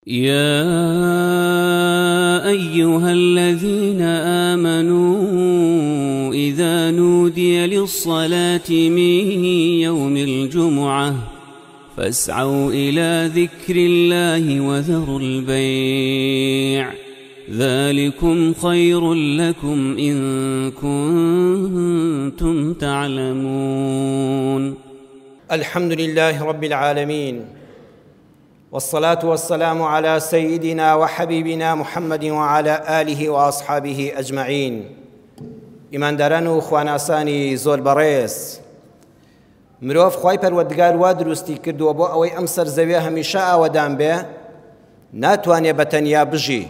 يا أيها الذين آمنوا إذا نودي للصلاة من يوم الجمعة فاسعوا إلى ذكر الله وذروا البيع ذلكم خير لكم إن كنتم تعلمون. الحمد لله رب العالمين، والصلاة والسلام على سيدنا وحبيبنا محمد وعلى آله وأصحابه أجمعين. إيمان داران و خواناسانی زۆر بەڕێز، مرۆڤ خوای پەروەردگار وا دروستی کردووە بۆ ئەوەی ئەم سەرزەویە هەمیشە ئاوەدان بێ، ناتوانێت بەتەنیا بژی.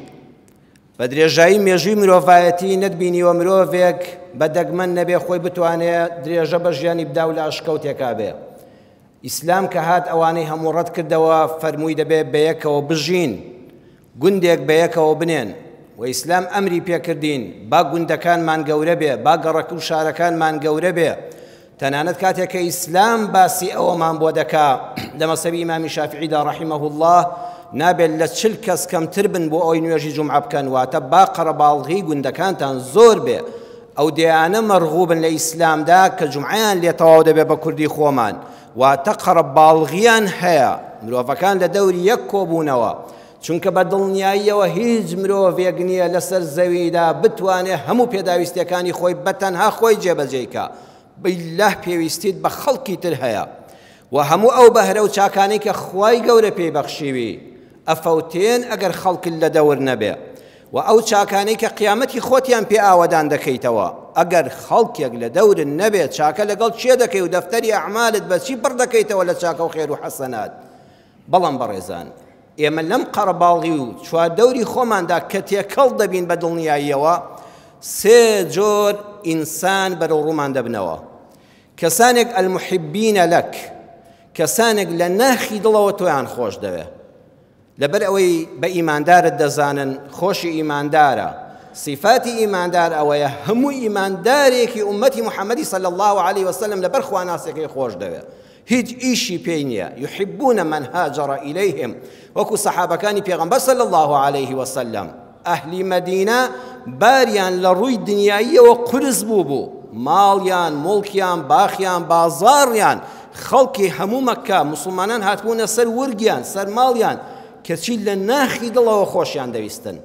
بە درێژایی مێژووی مرۆڤایەتی نەتبینیوە مرۆڤێک بە دەگمەن نەبێ خۆی بتوانێت درێژە بە ژیانی بدا و لە ئەشکەوتێکا بێ. ئیسلام کە هات ئەوانەی هەموو ڕەت کردەوە، فەرمووی دەبێت بەیەکەوە بژین، گوندێک بەیەکەوە بنێن، و ئیسلام ئەمری پێکردین با گوندەکانمان گەورە بێ، با گەڕەک و شارەکانمان گەورە بێ. تەنانەت کاتێک کە ئیسلام باسی ئەوەمان بۆ دەکا لە مەسەبی ئیمامی شافعیدا ڕەحیمەه الله، نابێت لە 40 کەس کەمتر بن بۆ ئەوەی نوێژی جومعە بکەن، واتە با قەرەباڵغی گوندەکانتان زۆر بێ. ئەو دەیانە مەرغوبن لە ئیسلامدا کە جومعەیان لێ تەواو دەبێت بە کوردی خۆمان، واتە قەرەباڵغیان هەیە، مرۆڤەکان لە دەوری یەک کۆبوونەوە، چونکە بە دڵنیاییەوە هیچ مرۆڤێک نییە لەسەر زەویدا بتوانێت هەموو پێداویستیەکانی خۆی بەتەنها خۆی جێبەجێیکە. بەیلله پێویستیت بە خەڵکی تر هەیە، و هەموو ئەو بەهرە و چاکانەی کە خوای گەورە پێی بەخشیوی ئەفەوتێن ئەگەر خەڵکت لە دەور نەبێ، و ئەو چاکانەی کە قیامەتی خۆتیان پێ ئاوەدان دەکەیتەوە ئەگەر خەڵکێک لە دەورن نەبێت، چاکە لەگەڵ چێ دەکەی و دەفتەری ئەعمالت بەچی بڕ دەکەیتەوە لە چاکە و خێر و حەسەنات. بەڵام بەڕێزان، ئێمە لەم قەرەباڵغی و چواردەوری خۆماندا کە تێکەڵ دەبین بە دڵنیاییەوە، سێ جۆر ئینسان بەرەو ڕوومان دەبنەوە. کەسانێک المحبینە لەک، کەسانێک لە ناخی دڵەوە تۆیان خۆش دەوێ، لەبەر ئەوەی بە ئیماندارت دەزانن خۆشی ئیماندارە. صفاتی ئیماندار ئەوەیە هەموو ئیماندارێکی ئومەتی محەممەدی صلی الله عليه وسلم لەبەر خواناسێکی خۆش دەوێ، هیچ ئیشی پێی نییە. یحبون من هاجر إليهم، وەکو سەحابەکانی پێغەمبەر صلی الله عليه وسلم. ئەهلی مەدینە باریان لە ڕووی دنیاییەوە قورس بوو، ماڵیان، مڵکیان، باخیان، بازاڕیان، خەڵکی هەموو مەککە مسلمانان هاتبوونە سەر ورگیان، سەر ماڵیان، کەچی لە ناخی دڵەوە خۆشیان دەویستن.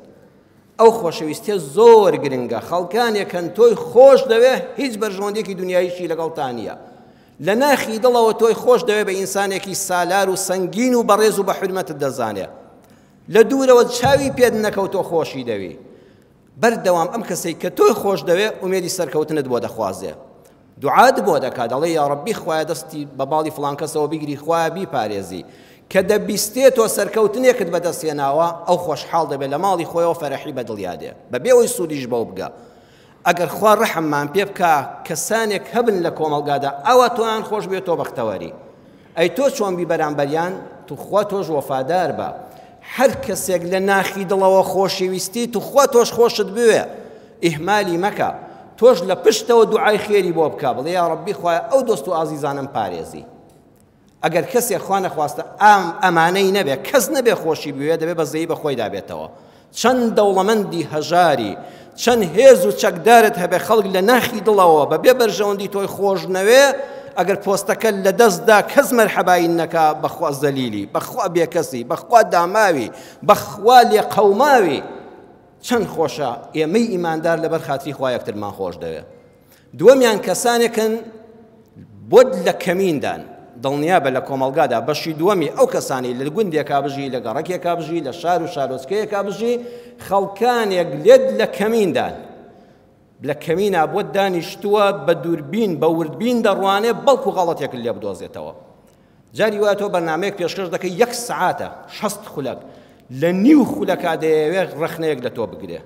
ئەو خۆشەویستیە زۆر گرنگە. خەڵکانێکن تۆی خۆش دەوێ، هیچ بەرژەوەندێکی دنیاییشی لەگەڵتان نییە. لە ناخی دڵەوە تۆی خۆش دەوێ بە ئینسانێکی سالار و سەنگین و بەڕێز و بە حورمەتت دەزانێ. لە دوورەوە چاوی پێت نەکەوتۆ خۆشی دەوی. بەردەوام ئەم کەسەی کە تۆی خۆش دەوێ ئومێدی سەرکەوتنت بۆ دەخوازێ، دوعات بۆ دەکات، دەڵێ یا ڕەبی خوایە دەستی بە باڵی فڵان کەسەوە بیگری، خوایە بیپارێزی. کە دەبیستێتەوە سەرکەوتنێکت بەدەستێناوە، ئەو خۆشحاڵ دەبێت لە ماڵی خۆیەوە فەرەحی بەدڵیادێ، بەبێ ئەوەی سوودیش بەو بگە. ئەگەر خوا ڕەحممان پێ بکە کەسانێک هەبن لە کۆمەڵگادا ئەوە تۆیان خۆش بێت، تۆ بەختەوەری. ئەی تۆ چۆن بی بەرامبەریان، توخوا تۆش وەفادار بە. هەر کەسێک لە ناخی دڵەوە خۆشەویستی توخوا تۆش خۆشت بوێ، ئیهمالی مەکە. تۆش لە پشتەوە دوعای خێری بۆ بکە، بڵێ یا ڕەبی خوایە ئەو دۆست و ئازیزانم پارێزی. ئەگەر کەسێک خوا نەخواستە ئەمانەی نەبێ، کەس نەبێ خۆشی بوێ، دەبێ بەزەیی بە خۆی دابێتەوە. چەند دەوڵەمەندی هەژاری، چەند هێز و چەکدارت هەبێ، خەڵک لە ناخی دڵەوە بەبێ بەرژەوەندی تۆی خۆش نەوێ، ئەگەر پۆستەکە لە دەستدا کەس مەرحەبایی نەکا، بەخوا زەلیلی، بەخوا بێکەسی، بەخوا داماوی، بەخوا لێ قەوماوی. چەند خۆشە ئێمەی ئیماندار لەبەر خاتری خوا یەکترمان خۆش دەوێ. دووەمیان کەسانێکن بۆ لە کەمیندان، دڵنیا بە لە کۆمەڵگادا بەشی دووەمی ئەو کەسانی لە گوندێکا بژی، لە گەڕەکێکا بژی، لە شار و شارۆچکەیەکا بژی، خەڵکانێک لێت لە کەمیندان، لە کەمینە بۆ دانیشتووە بە دووربین بە وردبین دەڕوانێ، بەڵکو غەڵەتێک لێ بدۆزێتەوە. جاری وایە تۆ بەرنامەیەک پێشکەش دەکەی 1 سەعاتە 60 خولەک، لە نیو خولەکا دەیەوێت ڕەخنەیەک لە تۆ بگرێ.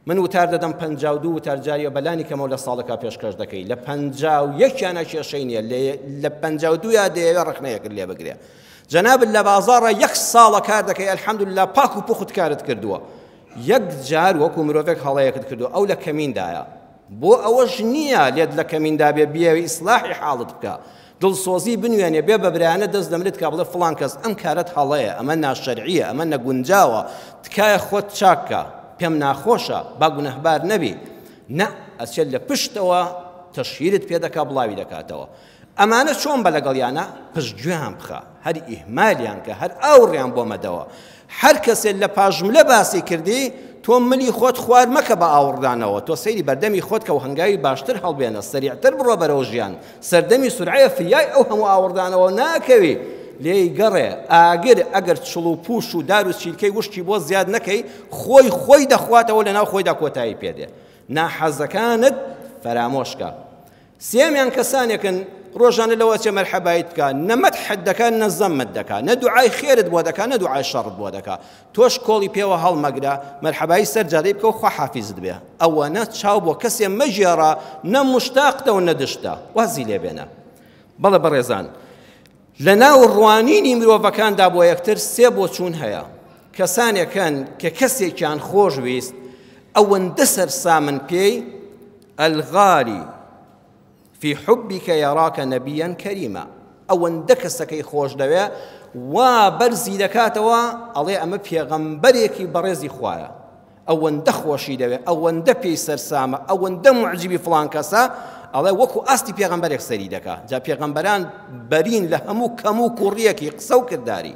من وتار دەدەم 52 وتار جاریە بەلانی کەمەوە لە ساڵەکە پێشکەش دەکەی، لە 51یانە کێشەی نییە، لە 52 دەیەوێت ڕەخنەیەک لێ بگرێ. جەنابت لە بازاڕە 1 ساڵە کار دەکەی، ئەلحەمدولله پاک و پوخت کارت کردووە، 1 جار وەکو مرۆڤێک هەڵەیەکت کردو، ئەو لە کەمیندایە. بۆ ئەوەش نییە لێت لە کەمیندا بێ بیاوی ئیسلاحی حاڵت بکە، دڵسۆزی بنوێنێ بێ بە برایانە دەست دەمرێت کا بڵێ فڵان کەس ئەم کارەت هەڵەیە، ئەمە ناشەرعیە، ئەمە نەگونجاوە، تکایە خۆت چاکە، پێم ناخۆشە، با گونەهبار نەبی. نە، ئەچێت لە پشتەوە تەشهیرت پێ دەکا، بڵاوی دەکاتەوە. ئەمانە چۆن بە لەگەڵیانە؟ پشتگوێیان بخە، هەر ئیهمالیان کە، هەر ئاوڕیان بۆ مەدەوە. هەر کەسێک لە پاژملە باسی کردی، تۆ ملی خۆت خوار مەکە بە ئاوڕدانەوە، تۆ سەیری بەردەمی خۆت کە و هەنگاوی باشتر هەڵبێنە، سەریعتر بڕۆ بەرەو ژیان، سەردەمی سورعەیە فریای ئەو هەموو ئاوڕدانەوە ناکەوی، لێی گەڕێ ئاگر ئەگەر چڵ و پوش و دار و چیلکەی وشتی بۆ زیاد نەکەی، خۆی دەخواتەوە لەناو خۆیدا کۆتایی پێدێ. ناحەزەکانت فەرامۆشکە. سێمیان کەسانێکن ڕۆژانە لەوە چێ مەرحەبایت بکە، نەمەت حەدەکە نەزەمت دەکا، نە دوعای خێرت بۆ دەکا، نە دوعای شەڕت بۆ دەکا. تۆش کۆڵی پێوە هەڵمەگرە، مەرحەبایی سەرجادەی بکە و خوا حافیزت بێ. ئەوەنە چاو بۆ کەسێ مەژێڕە، نە مشتاقتە و نەدشتە، وازی لێ بێنە. بەڵێ بەڕێزان، لە ناو ڕوانینی مرۆڤەکاندا بۆ یەکتر سێ بۆچوون هەیە. کەسانێکن کە کەسێکیان خۆشویست، ئەوەندە سەرسامن پێی ئەلغالی في حبك يراك نبيا كريما، ئەوەندە کەسەکەی خۆش دەوێ وا بەرزی دەکاتەوە، ئەڵێ ئەمە پێغەمبەرێکی بەڕێزی خوایە، ئەوەندە خۆشی دەوێ، ئەوەندە پێی سەرسامە، ئەوەندە معجبی فڵان کەسە، ئەڵێ وەکو ئاستی پێغەمبەرێک سەری دەکا. جا پێغەمبەران بەرین لە هەموو کەم و کوڕیەکی قسە و کردداری.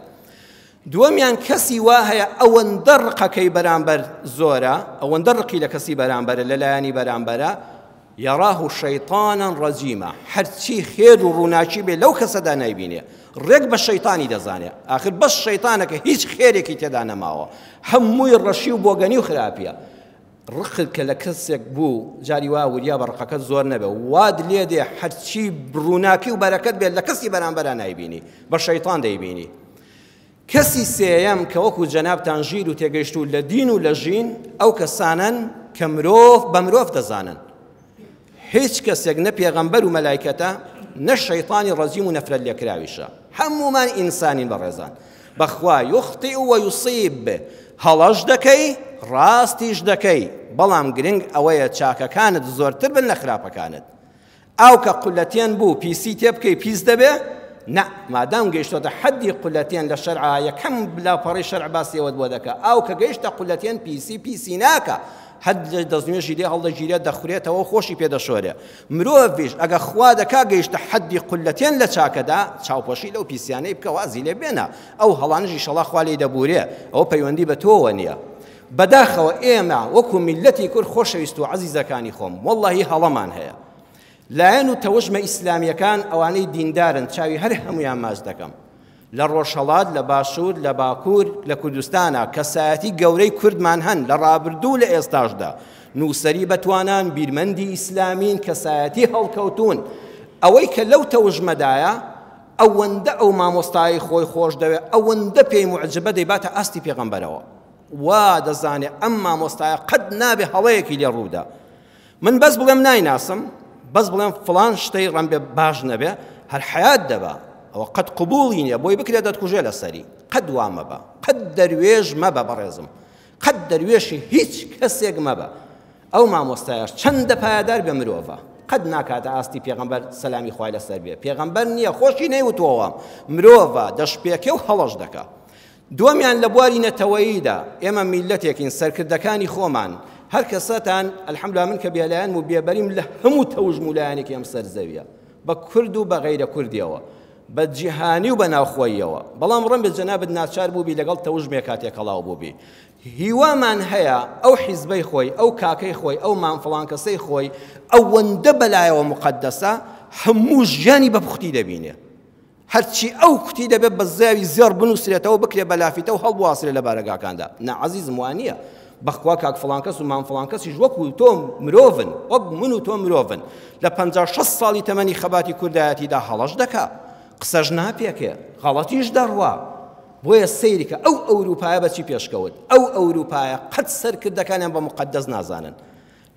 دووەمیان کەسی وا هەیە ئەوەندە ڕقەکەی بەرامبەر زۆرە، ئەوەندە ڕقی لە کەسی بەرامبەرە، لە لایەنی بەرامبەرە، يراه شيطانا رجيما، هەرچی خێر و ڕووناچی بێ لەو کەسەدا نایبینێ، ڕێک بە شەیطانی دەزانێ، ئاخر بەس شەیطانەکە هیچ خێرێکی تێدا نەماوە، هەمووی ڕەشی و بۆگەنی و خراپیە. ڕقت کە لە کەسێک بوو، جاری وا وریا بە ڕقەکەت زۆر نەبێ، واد لێ دێ هەرچی ڕووناکی و بەرەکەت بێت لە کەسی بەرامبەرە نایبینی، بە شەیطان دەیبینی. کەسی سێیەم کە وەکو جەنابتان ژیر و تێگەیشت و لە دین و لە ژین، ئەو کەسانن کە مرۆڤ بە مرۆڤ دەزانن. هیچ کەسێک نە پێغەمبەر و مەلایکەتە، نە شەیطانی ڕەجیم و نەفرەت لێکراویشە، هەمومان ئینسانین بەڕێزان. بەخوا یوخطئ و یوصیب، هەڵەش دەکەی ڕاستیش دەکەی، بەڵام گرنگ ئەوەیە چاکەکانت زۆرتر بن لە خراپەکانت. ئەو کە قولەتێن بوو پیسی تێ بکەی پیس دەبێ؟ نە، مادام گەیشتۆتە حەدی قولەتێن لە شەرعا، یەکەم بلاپەڕی شەرع باسیەوەت بۆ دەکا. ئەو کە گەیشتە قولەتێن پیسی ناکە، هەد دەستنوێژی لێ هەڵدەگیرێت، دەخورێتەوە، خۆشی پێدەشۆرێ. مرۆڤیش ئەگە خوا دەکا گەیشتە حەدی قولەتێن لە چاکەدا، چاوپۆشی لەو پیسیانەی بکە، وازی لێ بێنە. ئەو هەڵانژی شەڵا خوا لێی دەبورێ، ئەوە پەیوەندی بە تۆوە نییە. بەداخەوە ئێمە وەکو میلەتی کورد خۆشەویست و عەزیزەکانی خۆم، وەڵڵاهی هەڵەمان هەیە. لایەن و تەوژمە ئیسلامیەکان ئەوانەی دیندارن، چاوی هەر هەمویان ماچ دەکەم. لە ڕۆژهەڵات، لە باشوور، لە باکوور، لە کوردستانە کەسایەتی گەورەی کوردمان هەن لە ڕابردوو لە ئێستاشدا، نووسەری بەتوانان، بیرمەندی ئیسلامین، کەسایەتی هەڵکەوتون. ئەوەی کە لەو تەوژمەدایە، ئەوەندە ئەو مامۆستایی خۆی خۆش دەوێت، ئەوەندە پێی معجبە دەیباتە ئاستی پێغەمبەرەوە، وا دەزانێ ئەم مامۆستایە قەت نابێ هەڵەیەکی لێ ڕوودا. من بەس بڵێم نایناسم، بەس بڵێم فڵان شتەی ڕەنبێ باش نەبێ، هەر حەیات دەبا، ئەوە قەت قبوڵی نییە، بۆی بکرێت دەتکوژێ لەسەری، قەت وا مەبە، قەت دەروێژ مەبە بەڕێزم، قەت دەروێشی هیچ کەسێک مەبە. ئەو مامۆستایەش چەندە پایدار بێ مرۆڤە، قەت ناکاتە ئاستی پێغەمبەر سەلامی خوای لەسەر بێ، پێغەمبەر نییە، خۆشی نەیوتووەوە، مرۆڤە، دەشپێکێ و هەڵەش دەکا. دووەمیان لە بواری نەتەوەییدا، ئێمە میلەتێکین، سەرکردەکانی خۆمان، هەر کەسەتان ئەلحەمدولیلا من کە بێلایەن و بێبەریم لە هەموو تەوژم و لایەنێکی ئەم سەرزەویە، بە کورد و بە غەیرە کوردیەوە، بە جیهانی و بە ناوخۆییەوە. بەڵام ڕەن بێت جەنابەت ناچار بووبی لەگەڵ تەوژمێ کاتێک هەڵاو بووبی. هیوامان هەیە ئەو حیزبەی خۆی، ئەو کاکەی خۆی، ئەو مامفڵان کەسەی خۆی، ئەوەندە بەلایەوە مقەدەسە، هەموو ژیانی بە پوختی دەبینێ. هەرچی ئەو کوتی دەبێت بە زاوی زێڕ بنووسرێتەوە، بکرێ بەلافیتە و هەڵبواسرێ لە بارەگاکاندا. نا عەزیزم وانە. بەخوا کاک فڵان کەس و مام فڵان کەسیش وەکو تۆ مرۆڤن، وەک من و تۆ مرۆڤن، لە 56 ساڵی تەمەنی خەباتی کوردایەتیدا هەڵەش دەکا، قسەش ناپێکێ، غەڵەتیش دەڕوا. بۆیە سەیریکە ئەو ئەوروپایە بەچی پێشکەوت، ئەو ئەوروپایە قەت سەرکردەکانیان بە مقەدەس نازانن.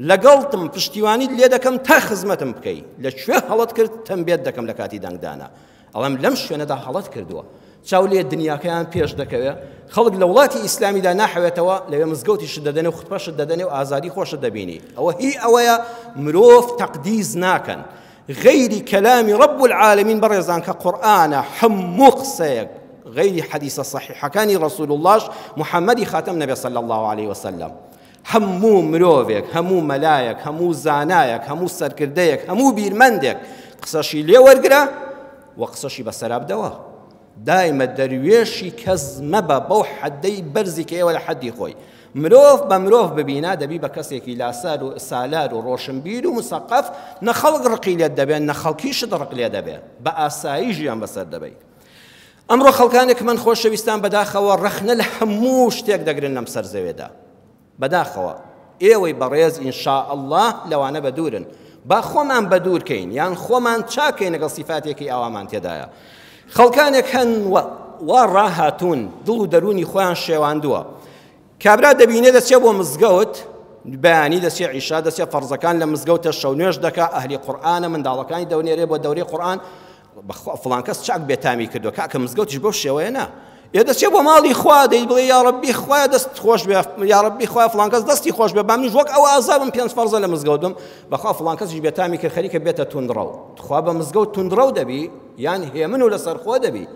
لەگەڵتم پشتیوانیت لێ دەکەم تا خزمەتم بکەی، لەکوێ هەڵەت کرد تەنبێت دەکەم لە کاتی دەنگدانە، ئەڵێم لەم شوێنەدا هەڵەت کردووە، چاو لێ دنیاکەیان پێش دەکەوێت، خەڵک لە وڵاتی ئیسلامیدا ناحەوێتەوە، لەوێ مزگەوتی شت دەدەنێ و خوتبەشت دەدەنێ و ئازادی خۆشت دەبینی. ئەوە هی ئەوەیە مرۆڤ تەقدیس ناکەن. غير كلام رب العالمين برزان كقرآن حمق سيق غير حديث صحيح كان رسول الله محمد خاتم النبي صلى الله عليه وسلم همو مروفك همو ملايك همو زانايك همو سركرديك همو بيرمندك قصشي لي ورقرا وقصشي بسراب دوا دائما درويشي كزمبا بو حدي برزك ولا حدي خوي مروف بمروف ببينا دبي بكسيكي لا سالار وروشنبيل ومثقف نخلق رقيل الدبي نخلقيش درق لي دبي بأسايجي عم بسر دبي أمر خلقانك من خوش شويستان بداخوا رخنا الحموش تيك دقرنا مسر زويدا بداخوا ايوي بريز إن شاء الله لو أنا بدورن باخو من بدور كين يعني خو من تشاكين قل صفاتك أوامان تدايا خلقانك هن وراهاتون دلو دروني خوان شيوان دوا كابرا دبينه دەچێ بۆ مزگەوت بەیانی دەچێ عیشا دەچێ فەرزەکان لە مزگەوتە شەو نوێژ دەکا ئەهلی قورئانە منداڵەکانی دەونێرێ بۆ دەورەی قورئان فڵان کەس چاک بێتامی کردووە کاکە مزگەوتیش بەو شێوەیە نا ئێ دەچێ بۆ ماڵی خوا دەی بڵێ یا ڕەبی خوایە دەست خۆش بێ یا ڕەبی خوایە فڵان کەس دەستی خۆش بێ با منیش وەک ئەو ئازابم پێنج فەرزە لە مزگەوت بم بەخوا فڵان کەسیش بێتامی کرد خەریکە بێتە توندڕەو خوا بە مزگەوت توندڕەو دەبی یان هێمن و لەسەر خۆ دەبی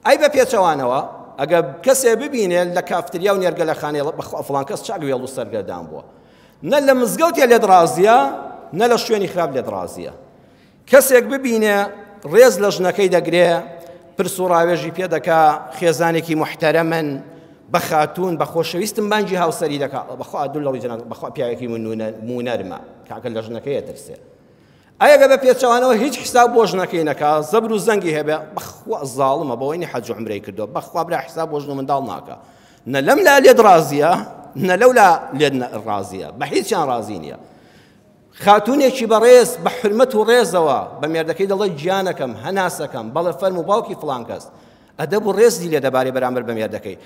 ئەی بە پێچەوانەوە ئەگەر کەسێ ببینێ لە کافتریا و نێرگەلەخانەیە بەخوا فڵان کەس چاک وێڵ و سەرگەردان بووە نە لە مزگەوتێ لێت ڕازیە نە لە شوێنی خراپ لێت ڕازیە کەسێک ببینێ ڕێز لە ژنەکەی دەگرێ پرس و ڕاوێژی پێ دەکا خێزانێکی محتەرەمن بە خاتوون بە خۆشەویستم بانگی هاوسەری دەکا بەخوا دوو لەڕی جەناب بەخوا پیاوێکی مونەرمە کاکە لە ژنەکەی ئەترسێ ئەگە بە پێچەوانەوە هیچ حساب بۆ ژنەکەی نەکا زەبر و زەنگی هەبێ بەخوا زاڵمە بەوەی حەج و عومرەی کردووە بەخوا برا حساب بۆ ژن و منداڵ ناکە نە لەم لا لێت ڕازیە نە لەو لا لێت ڕازیە بە هیچیان ڕازی نییە خاتونێکی بەڕێز بە حرمەت و ڕێزەوە بە مێردەکەی دەڵێ گیانەکەم هەناسەکەم بەڵێ فەرم و باوکی فڵان کەس ئەدەب و ڕێزی لێ دەبارێ بەرامبەر بە مێردەکەی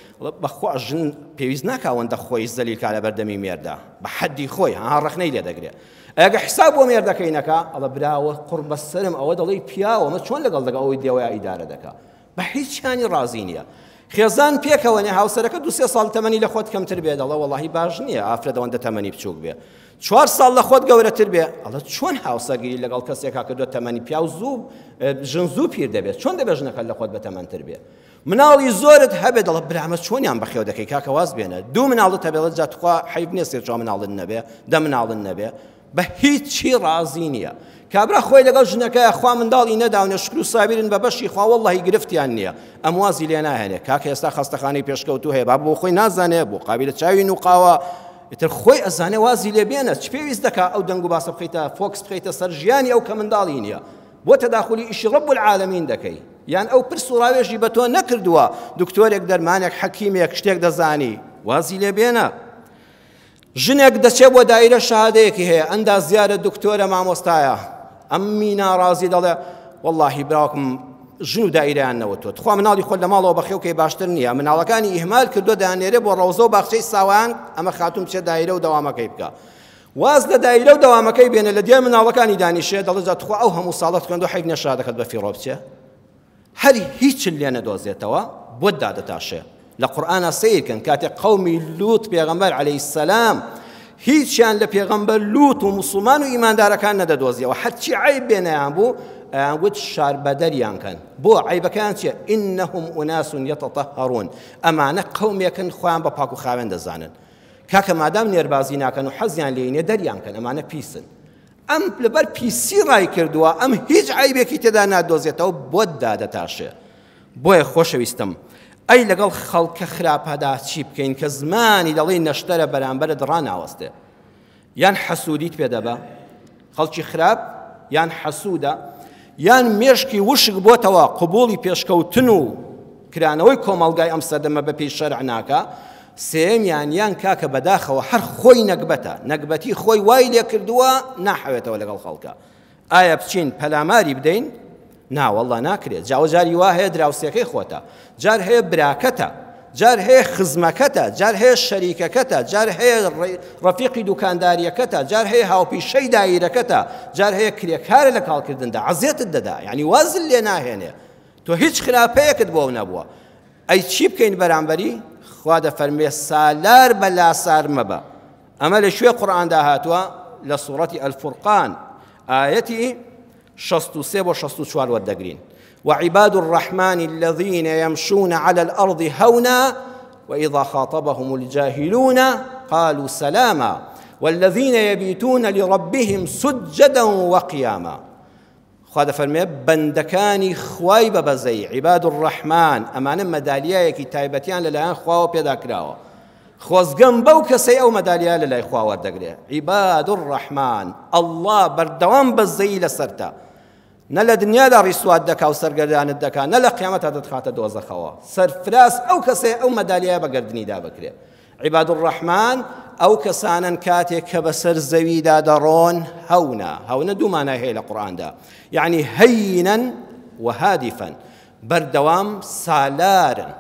بەخوا ژن پێویست ناکە ئەوەندە خۆی زەلیل کا لە بەردەمی مێردا بە حەدی خۆی ها ڕەخنەی لێ دەگرێت ئەگە حساب بۆ مێردەکەی نەکا ئەڵە براوە قوربە سەرم ئەوە دەڵێی پیاوە مە چۆن لەگەڵ دەگە ئەوەی دێوەیە ئیدارە دەکا بە هیچیانی ڕازی نییە خێزان پێکەوە نێ هاوسەرەکە دو سێ ساڵ تەمەنی لە خۆت کەمتر بێ دەڵێ وەڵاهی باش نییە ئافرەت ئەوەندە تەمەنی بچووک بێ 4 ساڵ لە خۆت گەورەتر بێ ئەڵە چۆن هاوسەرگیری لەگەڵ کەسێکا کردووە تەمەنی پیا و زوو ژن زوو پیر دەبێت چۆن دەبێ ژنەکە لە خۆت بە تەمەنتر بێ مناڵی زۆرت هەبێ دەڵێ برامە چۆنیان بەخێو دەکەی کاکە واز بێنە دوو مناڵت هەبێت جاتخوا حەیب نییە سێ چوار مناڵت نەبێ دە مناڵت نەبێ بە هیچی ڕازی نییە کابرا خۆی لەگەڵ ژنەکەی خوا منداڵی نەداونێ شکر و سابیرن بە بەشی خوا وەڵڵاهی گرفتیان نییە ئەم وازی لێ ناهێنێ کاکە ئێستا خەستەخانەی پێشکەوتوو هەیە با بۆ خۆی نازانێ بۆ قابلە چاوی نوقاوە ئیتر خۆی ئەزانێ وازی لێ بێنە چ پێویست دەکا ئەو دەنگ و باسە بخەیتە فۆکس بخەیتە سەر ژیانی ئەو کە منداڵی نییە بۆ تەداخلی ئیشی ڕەب العالەمین دەکەی یان ئەو پرس و ڕاوێژی بە تۆ نەکردووە دکتۆرێک دەرمانێک حەکیمێک شتێک دەزانی وازی لێ بێنە ژنێک دەچێت بۆ دایرە شەهادەیەکی هەیە ئەندا زیارە دکتۆرە مامۆستایە ئەممی ناڕازی دەڵێ وەڵڵاهی براوکم ژن و دایرەیان نەوتوە تخوا مناڵی خۆت لە ماڵەوە بەخێوکەی باشتر نییە مناڵەکانی ئیهمال کردووە دەیانێرێ بۆ ڕەوزە و باخچەی ساوان ئەمە خاتوم بچێت دایرە و دەوامەکەی بکە واز لە دایرە و دەوامەکەی بێنە لە دیێ مناڵەکانی دانیشێ دەڵێ جا تخوا ئەو هەموو ساڵەت کەندو حەیب نەشادەکەت بە فیڕۆ بچێ هەری هیچ لێ نەدۆزێتەوە بۆ دادەتاشێ لە قورئانە سیرکن کاتێک قەومی لووت پێغەمبەر عەلەیهی سەلام هیچیان لە پێغەمبەر لووت و موسڵمان و ئیماندارەکان نەدەدۆزیەوە هەرچی عەیب بێنەیان بوو ئەیانگوت شاربەدەریان کەن بۆ عەیبەکەیان چییە ئینەهم ئوناس یەتەطەهەڕون ئەمانە قەومێکن خۆیان بە پاک و خاوێن دەزانن کاکە مادام نێربازی ناکەن و حەزیان لێنێ دەریان کەن ئەمانە پیسن ئەم لەبەر پیسی ڕای کردووە ئەم هیچ عەیبێکی تێدا نادۆزێتەوە بۆ دادەتاشێ بۆیە خۆشەویستم ئەی لەگەڵ خەڵکە خراپەدا چی بکەین کە زمانی دەڵێ نەشتەرە بەرامبەرت ڕاناوەستێ یان حەسوودیت پێ دەبە خەڵکی خراپ یان حەسوودە یان مێشکی وشک بۆتەوە قبوڵی پێشکەوتن و کرانەوەی کۆمەڵگای ئەم سەردەمە بە پێی شەرع ناکە سێمیان یان کاکە بەداخەوە هەر خۆی نەکبەتە نەکبەتی خۆی وای لێ کردووە ناحەوێتەوە لەگەڵ خەڵکە ئایا بچین پەلاماری بدەین ناوەڵڵا ناکرێت جاوەجاری وا هەیە دراوسێکەی خۆتە جار هەیە براکەتە جار هەیە خزمەکەتە جار هەیە شەریکەکەتە جار هەیە ڕەفیقی دوکانداریەکەتە جار هەیە هاوپیشەی دایرەکەتە جار هەیە کرێکارە لە کاڵکردندا عەزیەتت دەدا یعنی وازل لێ ناهێنێ تۆ هیچ خراپەیەکت بۆ نەبووە ئەی چی بکەین بەرامبەری خوا دەفەرمێ سالار بە لاسار مەبە ئەمە لە شوێ قورئاندا هاتووە لە سوورەتی ئەلفورقان ئایەتی 63 بۆ 64 وەردەگرین. وعباد الرحمن الذين يمشون على الأرض هونا وإذا خاطبهم الجاهلون قالوا سلاما والذين يبيتون لربهم سجدا وقياما. خوا دەفەرمێ بەندەکانی خوای بەبەزەی عیباد الرحمن ئەمانە مەدالیایەکی تایبەتیان لەلایەن خواوە پێداکراوە. خۆزگەم بەو کەسەی ئەو مەدالیە لەلای خوا وەردەگرێ. عیباد الرحمن ئەڵڵا بەردەوام بەزەی لەسەرتە، نە لە دنیادا ڕیسوات دەکا و سەرگەردانت دەکا، نە لە قیامەتە دەتخاتە دۆزەخەوە. سەرفراز ئەو کەسەی ئەو مەدالیە بەگەردنیدا بکرێ. عیباد الرحمن ئەو کەسانن کاتێک کە بەسەر زەویدا دەڕۆن هەونە دوو مانای هەیە لە قورئاندا، یعنی هەینەن و هادیفەن، بەردەوام سالارن.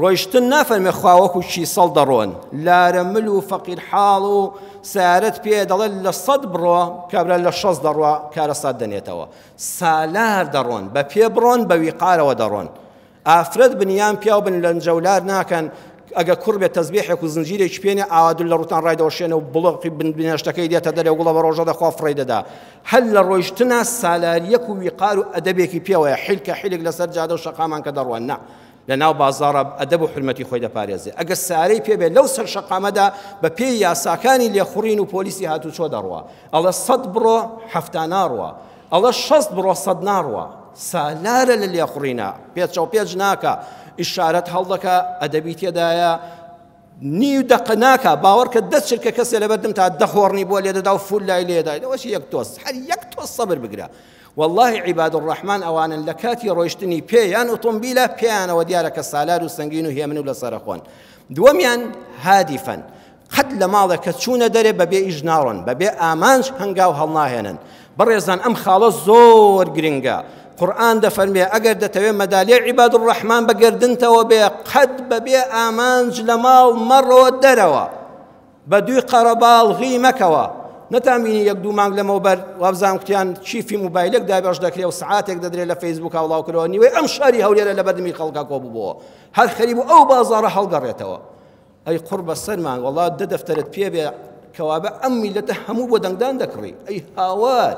ڕۆیشتن نافەرمێ خوا وەکو چیسەڵ دەڕۆن، لارە مل و فەقیر حاڵ و سیارەت پێ دەڵێت لە 100 بڕۆ کابرا لە 60 دەڕوا کارە 100 دەنێتەوە. سالار دەڕۆن، بە پێ بڕۆن، بە ویقارەوە دەڕۆن. ئافرەت بنیان پیاو بن لە جەولار ناکەن، ئەگە کوڕ بێت تەزبیحێک و زنجیرێکی پێنێ ئاوادول لە ڕوتان ڕایدەوەشێنە و بڵقی بنێشتەکەی دێتە دەرێ گوڵە بە ڕۆژە دەخوا فڕی دەدا. هەل لە ڕۆیشتنە سالاریەک و ویقار و ئەدەبێکی پێوەیە، حیلکە حیلێک لەسەر جادە و شەقامان کە دەڕوان نا لە ناو بازاڕە ئەدەب و حرمەتی خۆی دەپارێزێ. ئەگەر سارەی پێبێت لەو سەر شەقامەدا بە پێی یاساکانی لێخوڕین و پۆلیسی هاتوچۆ دەڕوە، ئەڵە 100 بڕۆ 70 ناڕوە، ئەڵە 60 بڕۆ 100 ناڕوە. سالارە لە لێخوڕینە، پێچەو پێچ ناکە، ئیشارەت هەڵدەکە، ئەدەبی تێدایە، نیو دەقە ناکە، باوەڕ کە دەست چرکە کەسێ لەبەردەم تا دەخۆڕنی بۆ لێدەدا و فول لای لێدای دەوەشی یەک تۆز، هەر یەک تۆز سەبر بگرە. والله عیباد الرحمن ئەوانن لە کاتی ڕۆیشتنی پێیان ئۆتۆمبیلە پێیانەوە دیارە کە سالار و سەنگین و هێمن و لەسەرە خۆن. دووەمیان هادیفەن، قەت لە ماڵێک کە چوونە دەرێ بەبێ ئیش ناڕۆن، بەبێ ئامانج هەنگاو هەڵناهێنن. بەڕێزان ئەم خاڵە زۆر گرنگە. قورئان دەفەرمێ ئەگەر دەتەوێت مەدالیای عیباد الرحمن بەگەردنتەوە بێ، قەت بەبێ ئامانج لە ماڵ مەڕۆ دەرەوە، بە دوی قەرەباڵغی مەکەوە. نەتامبینی یەک دوو مانگ لەمەوبەر وابزانم کتیان چیفی موبایلێک دابێژ دەکرێ و سعاتێک دەدرێت لە فەیسبووک هەڵاوکرەوە نیوەی ئەم شاری هەولێرە لە بەردەمی خەڵکا کۆبووبەوە، هەر خەریب و ئەو بازاڕە هەڵگەڕێتەوە. ئەی قوڕ بە سەرمان، وەڵا دە دەفتەرت پێ بێ کەوابە ئەم میلەتە هەموو بۆ دەنگدان دەکڕی. ئەی هاوار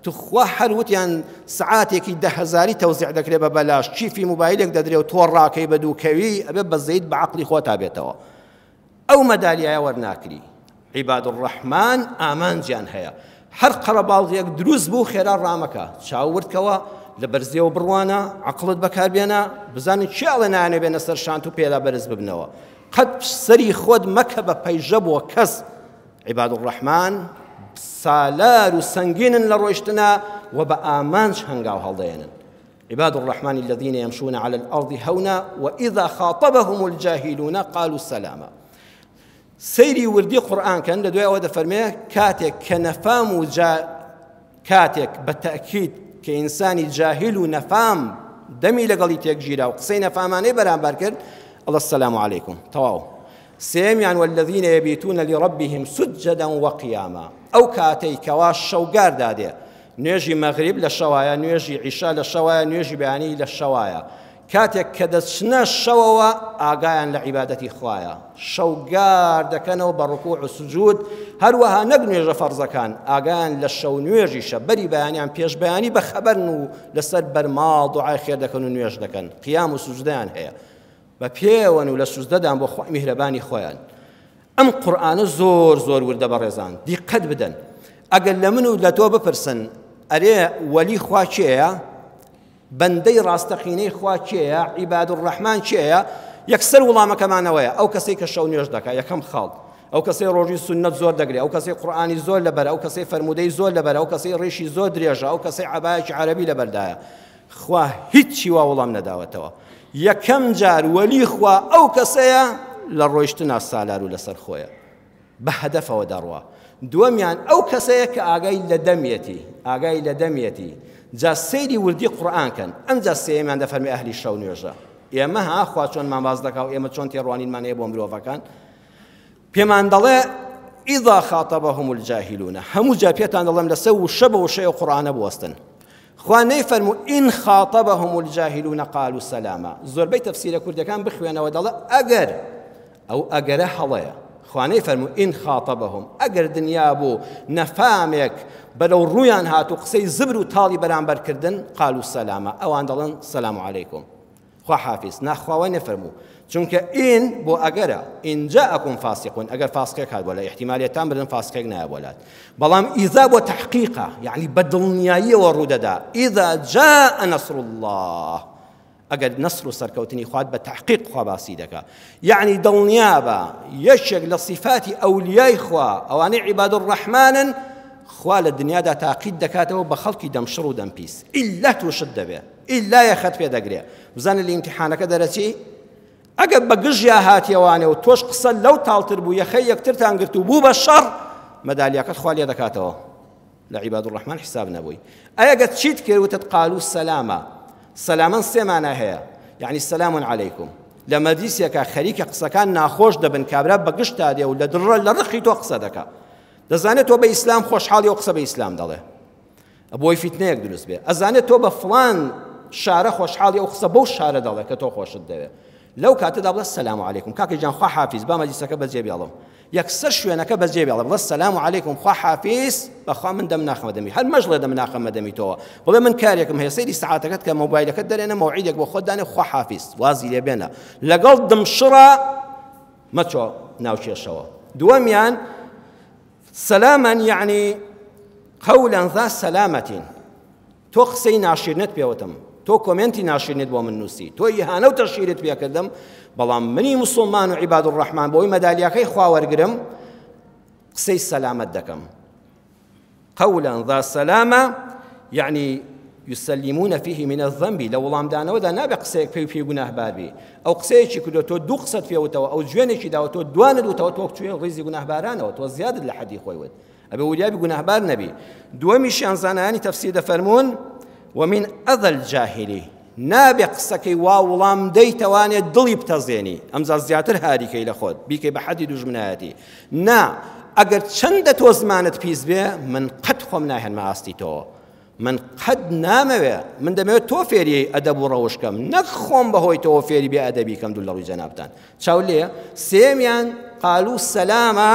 تخوا هەر وتیان سعاتێکی 10,000 تەوزیع دەکرێت بە بەلاش، چیفی موبایلێک دەدرێت و تۆ ڕاکەی بە دووکەوی ئەبێ بەزەیت بە عەقڵی خۆتا بێتەوە. ئەو مەدالیایە وەرناکری. عیباد الرحمن ئامانجیان هەیە، هەر قەرەباڵغیەک دروست بوو خێرا ڕامەکە، چاوردکەوە لە بەرزیەوە بڕوانە، عەقڵت بەکاربێنە، بزانین چیاڵە نایانێ بێنە سەر شانت و پێدا بەرز ببنەوە. قەت سەری خۆت مەکە بە پەیژە بۆ کەس. عیباد الرحمن سالار و سەنگینن لە ڕۆیشتنە و بە ئامانج هەنگاو هەڵدەێنن. عباد الرحمن الذين يمشون على الأرض هونا وإذا خاطبهم الجاهلون قالوا سلاما. سيري وردي قرآن كان لدوية وهذا فرميه كاتك كنفام كاتك بالتأكيد كإنسان جاهل نفام دمي لقليت يكجيرا وقصي نفاماني بران باركر الله السلام عليكم تواو سيم يعني والذين يبيتون لربهم سجدا وقياما أو كاتي كواش شوقار دادي نيجي مغرب للشوايا نيجي عشاء للشوايا نيجي بياني للشوايا كاتك كدسنا الشواوا آقايا لعبادتي خوايا شوقار دكانو بالركوع والسجود هروها نقنيج فرزكان آقايا للشو نيجي شبري بياني عن بيش بياني بخبرنو لسر برماض وعاي خير دكانو نيج دكان قيام وسجدان هي بەپێوەن و لە سوزدەدان بۆ خۆی میهرەبانی خۆیان. ئەم قورئانە زۆر زۆر وردە بەڕێزان دیقەت بدەن. ئەگەر لە من و لە تۆ بپرسن ئەرێ وەلی خوا کێیە، بەندەی ڕاستەقینەی خوا کێیە، عیباد الرحمن کێیە، یەکسەر وڵامەکەمانەوەیە ئەو کەسەی کە شەو نوێژ دەکات یەکەم خاڵ، ئەو کەسەی ڕۆژی سونەت زۆر دەگرێت، ئەو کەسەی قورئانی زۆر لەبەرە، ئەو کەسەی فەرموودەی زۆر لەبەرە، ئەو کەسەی ڕێشی زۆر درێژە، ئەو کەسەی عەبایەکی عەرەبی لەبەردایە. خوا هیچی وا وەڵام نەداوەتەوە. یەکەم جار وەلی خوا ئەو کەسەیە لە ڕۆیشتنا سالار و لەسەر خۆیە بە هەدەفەوە دەڕوا. دووەمیان ئەو کەسەیە کە ئاگای لە دەمیەتی جا سەیری وردی قورئانکەن. ئەمجا سێیەمیان دەفەرمێ ئەهلی شەو نوێژە. ئێمە ها خوا چۆنمان باز دەکا و ئێمە چۆن تێڕوانینمان هەیە بۆ مرۆڤەکان. پێمان دەڵێ ئیذا خاطبهم الجاهلون، هەموو جا پێتان دەڵێم لەسەر وشە بە وشەیە قورئانە بوەستن. خوان نەیفەرموو ئین خاطبهم الجاهلون قالوا سلاما. زۆربەی تەفسیرە کوردەکان بخوێنەوە دەڵێ ئەگەر ئەو ئەگەرە هەڵەیە. خوانەی فەرموو ئین خاتەبەهم ئەگەر دنیا بوو نەفامێک بەرەو ڕوویان هاتو قسەی زبر و تاڵی بەرامبەرکردن قالوا سەلامە ئەوان دەڵێن سەلام عەلەیکم خوا حافیز ناخواوەی نەفەرموو چونکە ئین بۆ ئەگەرە ئین جاءەکم فاسقون ئەگەر فاسقێک هات بۆلات احتیمالیەتان بدەن فاسقێک نایە بۆلات بەڵام ئیذا بۆ تەحقیقە یعنی بە دڵنیاییەوە ڕوودەدا ئیذا جاء نەسر الله ئەگەر نەسر و سەرکەوتنی خوات بە تەحقیق خوا باسی دەکا یعنی دڵنیا بە یەکێک لە صیفاتی ئەولیای خوا ئەوانەی عیباد الرحمانن خوا لە دنیادا تاقید دەکاتەوە بە خەڵکی دەمشڕ و دەمپیس ئیلا تووشت دەبێ ئیلا یەخەت پێ دەگرێ بزانە لە ئیمتیحانەکە دەرەچی ئەگەر بە گژیا هاتیەوانێ و تۆش قسە لەو تاڵتر بوو یەخەی یەکترتان گرت و بوو بە شەڕ مەدالیاکەت خوا لێ دەکاتەوە لە عیباد الرحمان حساب نەبووی ئەگەر چیت کرد وتت قالوا سەلامە سەلامان سێ مانای هەیە یعنی سەلام عەلەیکم لە مەجلیسێکە خەریکە قسەکان ناخۆش دەبن کابرا بە گشتا دێ و لە ڕقی تۆ قسە دەکا دەزانێت تۆ بە ئیسلام خۆشحاڵی و قسە بە ئیسلام دەڵێ بۆی فیتنەیەک دروست بێ ئەزانێت تۆ بە فڵان شارە خۆشحاڵی ئەو قسە بەو شارە دەڵێ کە تۆ خۆشت دەوێت لەو کاتەدا بڵێ سەلام عەلەیکم کاکە جان خوا حافیز با مەجلیسەکە بەجێ بێڵم یەکسەر شوێنەکە بەجێ بێڵێ بڵێ سەلام عەلەیکم خوا حافیز بەخوا من دەم ناخەمە دەمی هەر مەژڵێ دەم ناخەمە دەمی تۆوە بڵێ من کارێکم هەیە سەیری سەعاتەکەت کە مۆبایلەکەت دەرێنە مەوعیدێک بۆ خۆت دانێ خوا حافیز وازی لێ بێنە لەگەڵ دمشڕە مەچۆ ناوچێشەوە دووەمیان سەلامان یعنی قەولا ذا سەلامەتین تۆ قسەی ناشرینت پێوتم تۆ کۆمنتی ناشرینت بۆ من نووسی تۆ ئیهانە و تەشیرت پێکردم بەڵام منی موسڵمان و عیباد الرحمان بۆی مەدالیاکەی خوا وەرگرم قسەی سەلامەت دەکەم قەولا ذا سەلامە یعنی يسلمون فيه من الذنب لو وڵامدانەوەدا نابێ قسەیەک پێی گوناهبار بی ئەو قسەیەکی کردو تۆ دوو قسەت پێوتەوە ئەو جوێنێکی داوە تۆ دوانت وتەوە تۆ کوێ ڕیزی گوناهبارانەوە تۆ زیادت لە حەدی خۆی وت ئەبێ وریابی گوناهبار نەبی دووەمیشیان زانایانی تەفسیر دەفەرمون ومن أذى الجاهلي نابێ قسەکەی وا وڵام دەیتەوانێت دڵی بتەزێنی ئەمجا زیاتر هاریکەی لە خۆت بیکەی بە حەدی دوژمنایەتی نا ئەگەر چەندە تۆ زمانت پیس بێ من قەت خۆم ناهێنمە ئاستی تۆ من قەت نامەوێ من دەمەوێت تۆ فێری ئەدەب و ڕەوشکەم نەک خۆم بەهۆی تۆ فێری بێ ئەدەبیکەم دوو لە ڕووی جەنابتان چاو لێ سێمیان قالوا سەلامە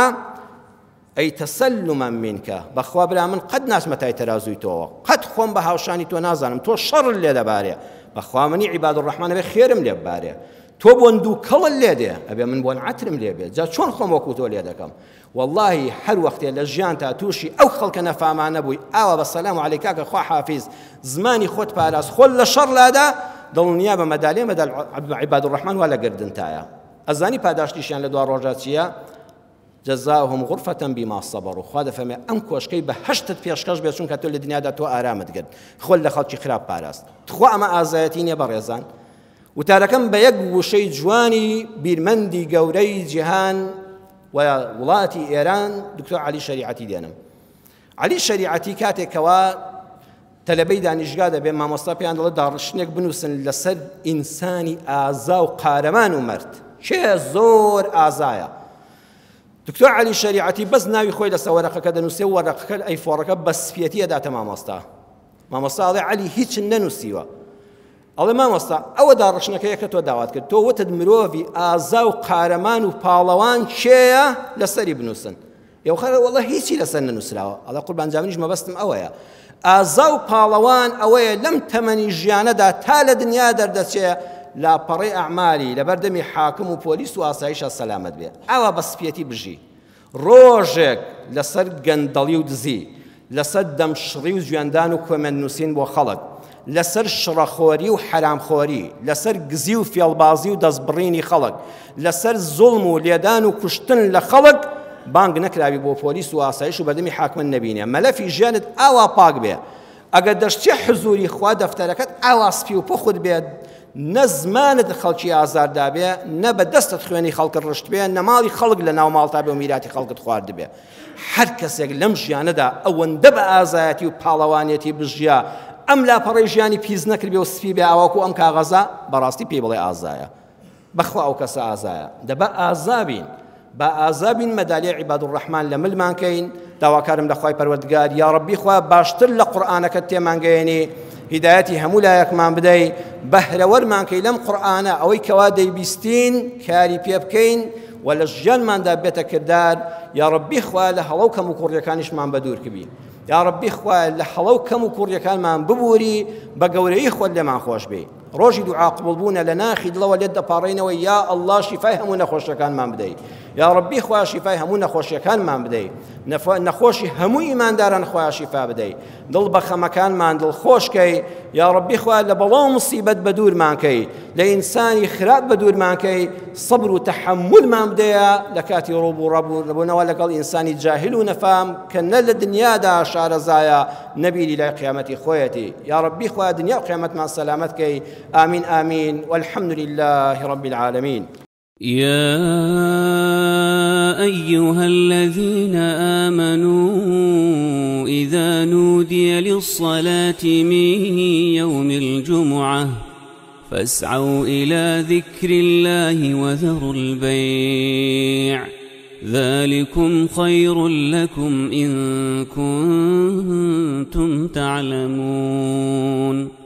ئەی تەسەلومە منکە بەخوا برا من قەت ناچمەتای تەرازووی تۆوە قەت خۆم بە هاوشانی تۆ نازانم تۆ شەڕ لێ دەبارێ بەخوا منی عیباد الرحمان ئەبێ خێرم لێ ببارێ تۆ بۆن دوو کەڵت لێ دێ ئەبێ من بۆن عەترم لێ بێت جا چۆن خۆم وەکو تۆ لێ دەکەم والله هەر وەختێ لە ژیان تا تووشی ئەو خەڵکە نەفامان نەبووی ئاوا بە سەلام عەلەیکا کە خوا حافیز زمانی خۆت پاراست خۆت لە شەڕ لادا دڵنیا بە مەدالیە مەدال عیباد الرحمان وا لە گردنتایە ئەزانی پاداشتیشیان لە دوا ڕۆژە چییە جزاهم غرفة بما صبروا خوا دەفەرمێ ئەم کۆشکەی بە هەشتت پێشکەش بێت چونکە تۆ لە دنیادا تۆ ئارامت گرت خۆت لە خەڵکی خراپ پاراست خوا ئەمە ئازایەتی نییە بەڕێزان وتارەکەم بە یەک وشەی جوانی بیرمەندی گەورەی جیهان و وڵاتی ئێران دکتۆر عەلی شەریعەتی دێنم عەلی شەریعەتی کاتێکەوە تەلەبەی دانیشگا دەبێ مامۆستا پێیان دەڵێت داڕشتێک بنووسن لەسەر ئینسانی ئازا و قارەمان و مەرد کێ زۆر ئازایە دکتۆر عەلی شەریعەتی بەس ناوی خۆی لەسەر وەرەقەکە دەنووسێ و وەرەقەکە ئەیفۆڕەکە بە سپێتی ئەداتە مامۆستا ئەڵێ عەلی هیچ نەنووسیوە ئەڵێ مامۆستا ئەوە داڕشنەکەیە کە تۆ داوات کرد تۆ وتت مرۆڤی ئازا و قارەمان و پاڵەوان کێیە لەسەری بنووسن یوخەرە وەڵڵە هیچی لەسەر نەنووسراوە ئەڵێ قوربان جا منیش مەبەستم ئەوەیە ئازا و پاڵەوان ئەوەیە لەم تەمەنی ژیانەدا تا لە دنیا دەردەچێ لاپەڕەی ئەعمالی لەبەردەمی حاکم و پۆلیس و ئاسایشە سەلامەت بێ ئەوە بە سپێتی بژی ڕۆژێک لەسەر گەندەڵی و دزی لەسەر دەمشڕی و ژوێندان و کۆمەند نووسین بۆ خەڵک لەسەر شڕەخۆری و حرامخۆری لەسەر گزی و فێڵبازی و دەستبڕینی خەڵک لەسەر زوڵم و لێدان و کوشتن لە خەڵک بانگ نەکراوی بۆ پۆلیس و ئاسایش و بەردەمی حاکمن نەبینێ مەلەفی ژیانت ئاوا پاک بێ ئەگەر دەشتێ حزوری خوا دەفتەرەکەت ئاوا سپی و پوخت بێت نە زمانت خەڵکی ئازاردا بێ نە بە دەستت خوێنی خەڵکت ڕشت بێ نە ماڵی خەڵک لە ناو ماڵتا بێ و میراتی خەڵکت خوارد بێ هەر کەسێک لەم ژیانەدا ئەوەندە بە ئازایەتی و پاڵەوانێتی بژیا ئەم لاپەڕەی ژیانی پیس نەکرد بێ و سپی بێ ئاواکو ئەم کاغەزە بەڕاستی پێی بڵێ ئازایە بەخوا ئەو کەسە ئازایە دەبە ئازابین با ئازابین مەدالیە عیباد الرحمان لە ملمانکەین داواکارم لە خوای پەروەردگار یا ڕەبی خوا باشتر لە قورئانەکەت تێمانگەیەنی هدایەتی هەموو لایەکمان بدەی بەهرەوەرمانکەی لەم قورئانە ئەوەی کەوا دەیبیستین کاری پێ بکەین و لە ژیانماندا بێتە کردار. یا ڕەبی خوا لە هەڵە و کەم و کوڕیەکانیشمان بەدوور کبی. یا ڕەبی خوا لە هەڵە و کەم و کوڕیەکانمان ببووری بە گەورەی خۆت لێمان خۆش بێ. ڕۆژی دوعا قبوڵبوونە لە ناخی دڵەوە لێت دەپاڕێنەوە یا ئەڵڵا شیفای هەموو نەخۆشیەکانمان بدەی. یا ڕەبی خوا شیفای هەموو نەخۆشیەکانمان بدەی. نەخۆشی هەموو ئیمانداران خوا شیفا بدەی. دڵ بە خەمەکانمان دڵخۆشکەی. یا ڕەبی خوا لە بەڵاو موسیبەت بەدوورمانکەی، لە ئینسانی خراپ بەدوورمانکەی، سەبر و تەحەممولمان بدەیە لە کاتی ڕووبوونەوە لەگەڵ ئینسانی جاهل و نەفام کە نە لە دنیادا شارەزایە نەبیری لای قیامەتی خۆیەتی. یا ڕەبی خوا دنیا و قیامەتمان سەلامەتکەی. آمين آمين والحمد لله رب العالمين. يا أيها الذين آمنوا إذا نودي للصلاة من يوم الجمعة فاسعوا إلى ذكر الله وذروا البيع ذلكم خير لكم إن كنتم تعلمون.